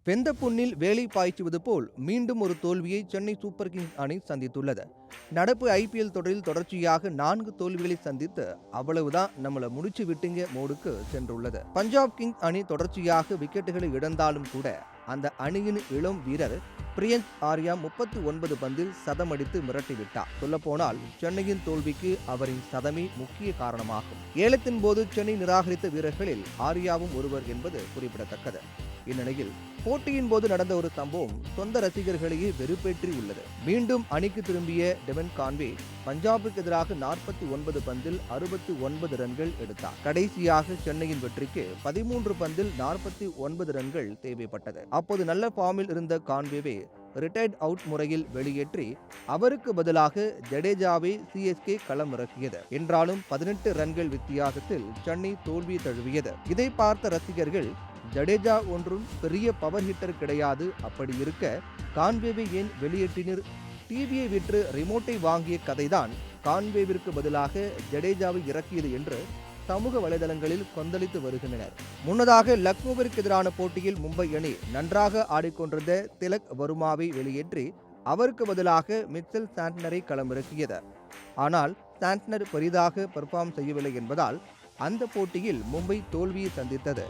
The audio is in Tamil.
வெந்த புண்ணில் வேலை பாய்ச்சுவது போல் மீண்டும் ஒரு தோல்வியை சென்னை சூப்பர் கிங்ஸ் அணி சந்தித்துள்ளது. நடப்பு ஐபிஎல் தொடரில் தொடர்ச்சியாக 4 தோல்விகளை சந்தித்து அவ்வளவுதான் நம்மள முடிச்சு விட்டுங்க மோடுக்கு சென்றுள்ளது. பஞ்சாப் கிங்ஸ் அணி தொடர்ச்சியாக விக்கெட்டுகளை இழந்தாலும் கூட அந்த அணியின் இளம் வீரர் பிரியன்ஸ் ஆர்யா 39 பந்தில் சதம் அடித்து மிரட்டிவிட்டார். சொல்லப்போனால் சென்னையின் தோல்விக்கு அவரின் சதமே முக்கிய காரணமாகும். ஏலத்தின் போது சென்னை நிராகரித்த வீரர்களில் ஆர்யாவும் ஒருவர் என்பது குறிப்பிடத்தக்கது. இந்நிலையில் போட்டியின் போது நடந்த ஒரு சம்பவம் சொந்த ரசிகர்களையே வெறுப்பேற்றி உள்ளது. மீண்டும் அணிக்கு திரும்பிய டெவன் கான்வே பஞ்சாபுக்கு எதிராக 49 பந்தில் 69 ரன்கள் எடுத்தார். கடைசியாக சென்னையின் வெற்றிக்கு 13 பந்தில் 49 ரன்கள் தேவைப்பட்டது. அப்போது நல்ல ஃபார்மில் இருந்த கான்வேவை ரிட்டையர்ட் அவுட் முறையில் வெளியேற்றி அவருக்கு பதிலாக ஜடேஜாவை சிஎஸ்கே களம் இறக்கியது. என்றாலும் 18 ரன்கள் வித்தியாசத்தில் சென்னை தோல்வி தழுவியது. இதை பார்த்த ரசிகர்கள் ஜடேஜா ஒன்றும் பெரிய பவர் ஹிட்டர் கிடையாது, அப்படி இருக்க கான்வேவை ஏன் வெளியேற்றினர்? டிவியை விற்று ரிமோட்டை வாங்கிய கதைதான் கான்வேவிற்கு பதிலாக ஜடேஜாவை இறக்கியது என்று சமூக வலைதளங்களில் கொந்தளித்து வருகின்றனர். முன்னதாக லக்னோவிற்கு எதிரான போட்டியில் மும்பை அணி நன்றாக ஆடிக்கொண்டிருந்த திலக் வர்மாவை வெளியேற்றி அவருக்கு பதிலாக மிச்சல் சாண்ட்னரை களமிறக்கியது. ஆனால் சாண்ட்னர் பெரிதாக பெர்ஃபார்ம் செய்யவில்லை என்பதால் அந்த போட்டியில் மும்பை தோல்வியை சந்தித்தது.